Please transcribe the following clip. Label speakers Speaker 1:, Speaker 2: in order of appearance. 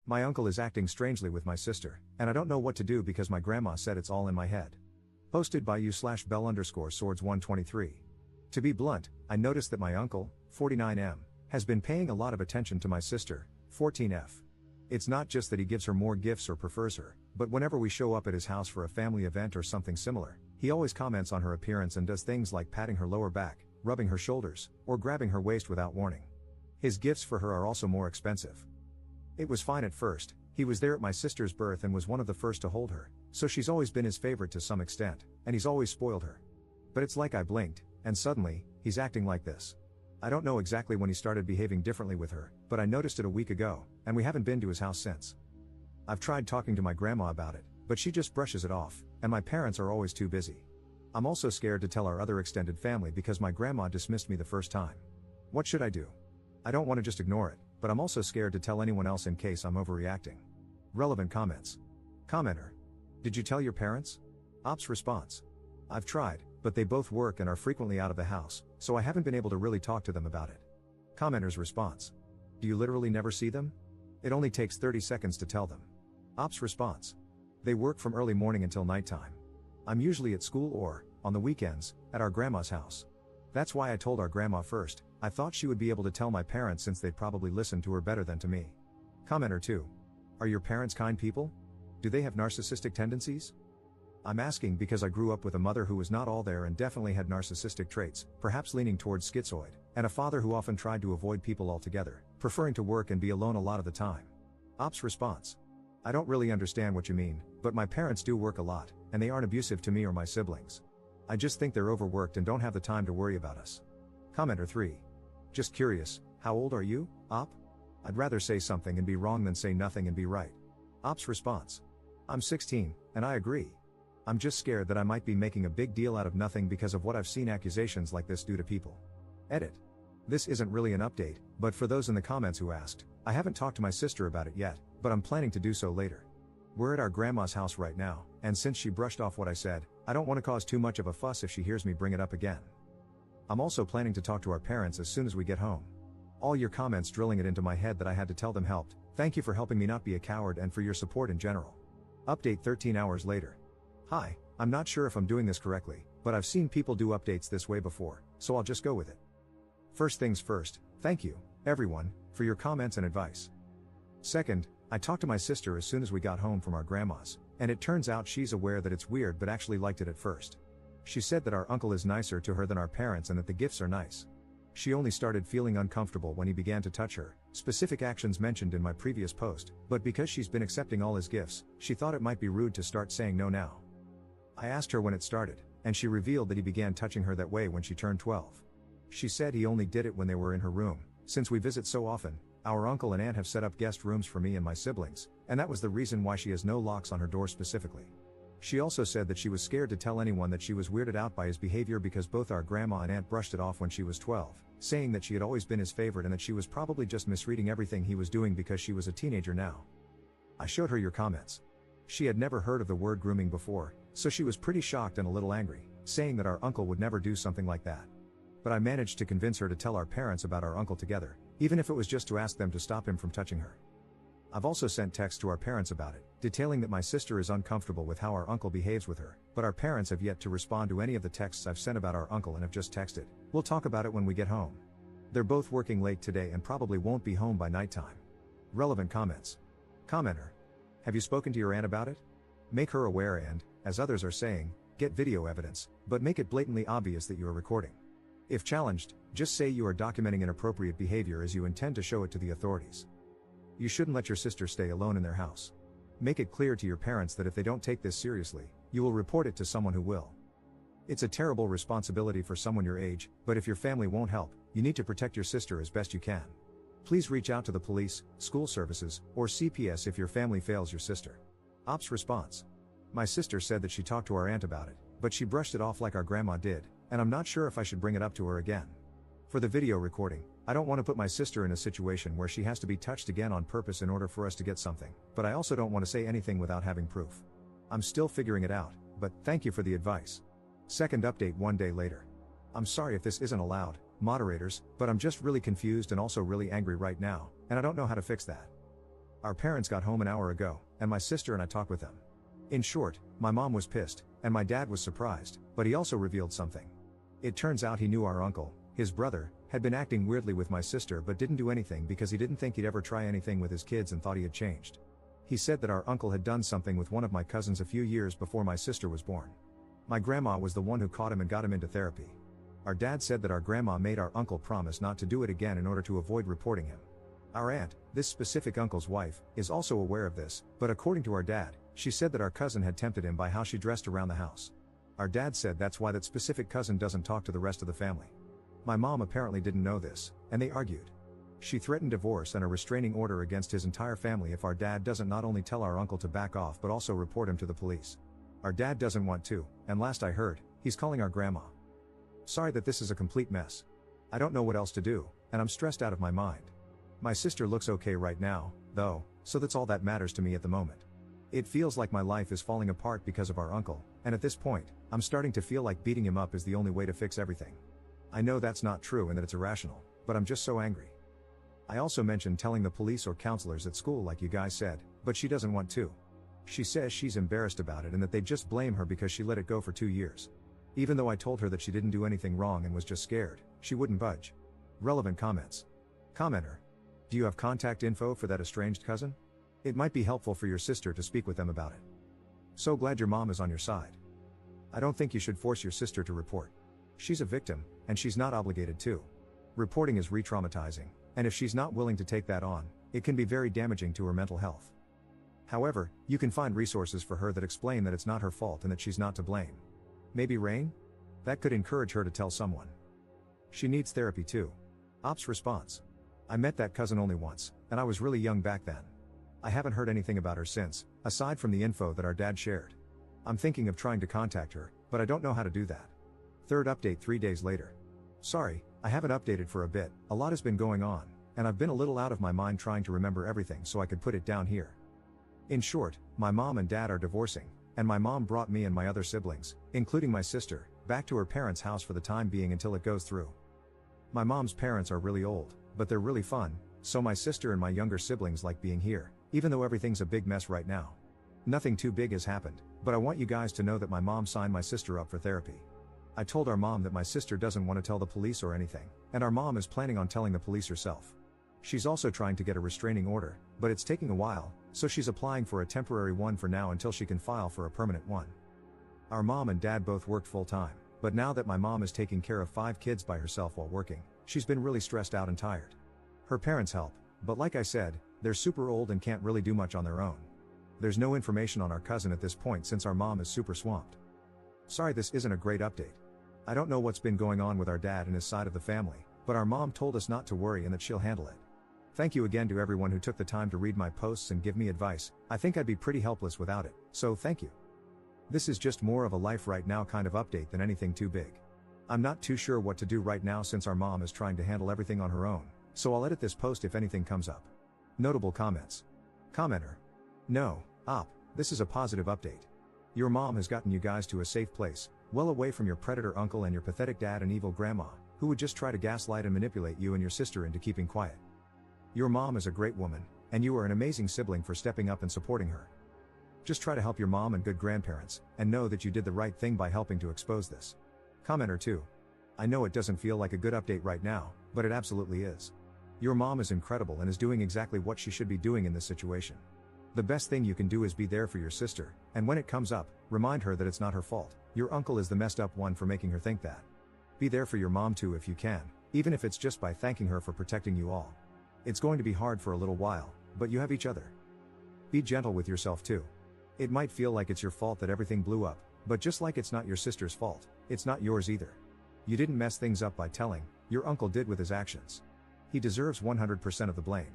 Speaker 1: My uncle is acting strangely with my sister, and I don't know what to do because my grandma said it's all in my head. Posted by u/bell_swords123. To be blunt, I noticed that my uncle, 49M, has been paying a lot of attention to my sister, 14F. It's not just that he gives her more gifts or prefers her, but whenever we show up at his house for a family event or something similar, he always comments on her appearance and does things like patting her lower back, rubbing her shoulders, or grabbing her waist without warning. His gifts for her are also more expensive. It was fine at first, he was there at my sister's birth and was one of the first to hold her, so she's always been his favorite to some extent, and he's always spoiled her. But it's like I blinked, and suddenly, he's acting like this. I don't know exactly when he started behaving differently with her, but I noticed it a week ago, and we haven't been to his house since. I've tried talking to my grandma about it, but she just brushes it off, and my parents are always too busy. I'm also scared to tell our other extended family because my grandma dismissed me the first time. What should I do? I don't want to just ignore it, but I'm also scared to tell anyone else in case I'm overreacting. Relevant comments. Commenter. Did you tell your parents? Ops response. I've tried, but they both work and are frequently out of the house, so I haven't been able to really talk to them about it. Commenter's response. Do you literally never see them? It only takes 30 seconds to tell them. Ops response. They work from early morning until nighttime. I'm usually at school or, on the weekends, at our grandma's house. That's why I told our grandma first. I thought she would be able to tell my parents since they'd probably listen to her better than to me. Commenter 2. Are your parents kind people? Do they have narcissistic tendencies? I'm asking because I grew up with a mother who was not all there and definitely had narcissistic traits, perhaps leaning towards schizoid, and a father who often tried to avoid people altogether, preferring to work and be alone a lot of the time. Ops response. I don't really understand what you mean, but my parents do work a lot, and they aren't abusive to me or my siblings. I just think they're overworked and don't have the time to worry about us. Commenter 3. Just curious, how old are you, Op? I'd rather say something and be wrong than say nothing and be right. Op's response. I'm 16, and I agree. I'm just scared that I might be making a big deal out of nothing because of what I've seen accusations like this do to people. Edit. This isn't really an update, but for those in the comments who asked, I haven't talked to my sister about it yet, but I'm planning to do so later. We're at our grandma's house right now, and since she brushed off what I said, I don't want to cause too much of a fuss if she hears me bring it up again. I'm also planning to talk to our parents as soon as we get home. All your comments drilling it into my head that I had to tell them helped. Thank you for helping me not be a coward and for your support in general. Update 13 hours later. Hi, I'm not sure if I'm doing this correctly, but I've seen people do updates this way before, so I'll just go with it. First things first, thank you, everyone, for your comments and advice. Second, I talked to my sister as soon as we got home from our grandma's, and it turns out she's aware that it's weird but actually liked it at first. She said that our uncle is nicer to her than our parents and that the gifts are nice. She only started feeling uncomfortable when he began to touch her, specific actions mentioned in my previous post, but because she's been accepting all his gifts, she thought it might be rude to start saying no now. I asked her when it started, and she revealed that he began touching her that way when she turned 12. She said he only did it when they were in her room. Since we visit so often, our uncle and aunt have set up guest rooms for me and my siblings, and that was the reason why she has no locks on her door specifically. She also said that she was scared to tell anyone that she was weirded out by his behavior because both our grandma and aunt brushed it off when she was 12, saying that she had always been his favorite and that she was probably just misreading everything he was doing because she was a teenager now. I showed her your comments. She had never heard of the word grooming before, so she was pretty shocked and a little angry, saying that our uncle would never do something like that. But I managed to convince her to tell our parents about our uncle together, even if it was just to ask them to stop him from touching her. I've also sent texts to our parents about it, detailing that my sister is uncomfortable with how our uncle behaves with her, but our parents have yet to respond to any of the texts I've sent about our uncle and have just texted, "We'll talk about it when we get home." They're both working late today and probably won't be home by nighttime. Relevant comments. Commenter. Have you spoken to your aunt about it? Make her aware and, as others are saying, get video evidence, but make it blatantly obvious that you are recording. If challenged, just say you are documenting inappropriate behavior as you intend to show it to the authorities. You shouldn't let your sister stay alone in their house. Make it clear to your parents that if they don't take this seriously, you will report it to someone who will. It's a terrible responsibility for someone your age, but if your family won't help, you need to protect your sister as best you can. Please reach out to the police, school services, or CPS if your family fails your sister. Ops response. My sister said that she talked to our aunt about it, but she brushed it off like our grandma did, and I'm not sure if I should bring it up to her again. For the video recording, I don't want to put my sister in a situation where she has to be touched again on purpose in order for us to get something, but I also don't want to say anything without having proof. I'm still figuring it out, but thank you for the advice. Second update 1 day later. I'm sorry if this isn't allowed, moderators, but I'm just really confused and also really angry right now, and I don't know how to fix that. Our parents got home an hour ago, and my sister and I talked with them. In short, my mom was pissed, and my dad was surprised, but he also revealed something. It turns out he knew our uncle, his brother, had been acting weirdly with my sister but didn't do anything because he didn't think he'd ever try anything with his kids and thought he had changed. He said that our uncle had done something with one of my cousins a few years before my sister was born. My grandma was the one who caught him and got him into therapy. Our dad said that our grandma made our uncle promise not to do it again in order to avoid reporting him. Our aunt, this specific uncle's wife, is also aware of this, but according to our dad, she said that our cousin had tempted him by how she dressed around the house. Our dad said that's why that specific cousin doesn't talk to the rest of the family. My mom apparently didn't know this, and they argued. She threatened divorce and a restraining order against his entire family if our dad doesn't not only tell our uncle to back off but also report him to the police. Our dad doesn't want to, and last I heard, he's calling our grandma. Sorry that this is a complete mess. I don't know what else to do, and I'm stressed out of my mind. My sister looks okay right now, though, so that's all that matters to me at the moment. It feels like my life is falling apart because of our uncle, and at this point, I'm starting to feel like beating him up is the only way to fix everything. I know that's not true and that it's irrational, but I'm just so angry. I also mentioned telling the police or counselors at school like you guys said, but she doesn't want to. She says she's embarrassed about it and that they just blame her because she let it go for 2 years. Even though I told her that she didn't do anything wrong and was just scared, she wouldn't budge. Relevant comments. Commenter. Do you have contact info for that estranged cousin? It might be helpful for your sister to speak with them about it. So glad your mom is on your side. I don't think you should force your sister to report. She's a victim, and she's not obligated to. Reporting is re-traumatizing, and if she's not willing to take that on, it can be very damaging to her mental health. However, you can find resources for her that explain that it's not her fault and that she's not to blame. Maybe Rain? That could encourage her to tell someone. She needs therapy too. Ops response. I met that cousin only once, and I was really young back then. I haven't heard anything about her since, aside from the info that our dad shared. I'm thinking of trying to contact her, but I don't know how to do that. Third update 3 days later. Sorry, I haven't updated for a bit, a lot has been going on, and I've been a little out of my mind trying to remember everything so I could put it down here. In short, my mom and dad are divorcing, and my mom brought me and my other siblings, including my sister, back to her parents' house for the time being until it goes through. My mom's parents are really old, but they're really fun, so my sister and my younger siblings like being here, even though everything's a big mess right now. Nothing too big has happened, but I want you guys to know that my mom signed my sister up for therapy. I told our mom that my sister doesn't want to tell the police or anything, and our mom is planning on telling the police herself. She's also trying to get a restraining order, but it's taking a while, so she's applying for a temporary one for now until she can file for a permanent one. Our mom and dad both worked full-time, but now that my mom is taking care of 5 kids by herself while working, she's been really stressed out and tired. Her parents help, but like I said, they're super old and can't really do much on their own. There's no information on our cousin at this point since our mom is super swamped. Sorry this isn't a great update. I don't know what's been going on with our dad and his side of the family, but our mom told us not to worry and that she'll handle it. Thank you again to everyone who took the time to read my posts and give me advice. I think I'd be pretty helpless without it, so thank you. This is just more of a life right now kind of update than anything too big. I'm not too sure what to do right now since our mom is trying to handle everything on her own, so I'll edit this post if anything comes up. Notable comments. Commenter. No, Op, this is a positive update. Your mom has gotten you guys to a safe place, well away from your predator uncle and your pathetic dad and evil grandma, who would just try to gaslight and manipulate you and your sister into keeping quiet. Your mom is a great woman, and you are an amazing sibling for stepping up and supporting her. Just try to help your mom and good grandparents, and know that you did the right thing by helping to expose this. Commenter 2. I know it doesn't feel like a good update right now, but it absolutely is. Your mom is incredible and is doing exactly what she should be doing in this situation. The best thing you can do is be there for your sister, and when it comes up, remind her that it's not her fault. Your uncle is the messed up one for making her think that. Be there for your mom too if you can, even if it's just by thanking her for protecting you all. It's going to be hard for a little while, but you have each other. Be gentle with yourself too. It might feel like it's your fault that everything blew up, but just like it's not your sister's fault, it's not yours either. You didn't mess things up by telling, your uncle did with his actions. He deserves 100% of the blame.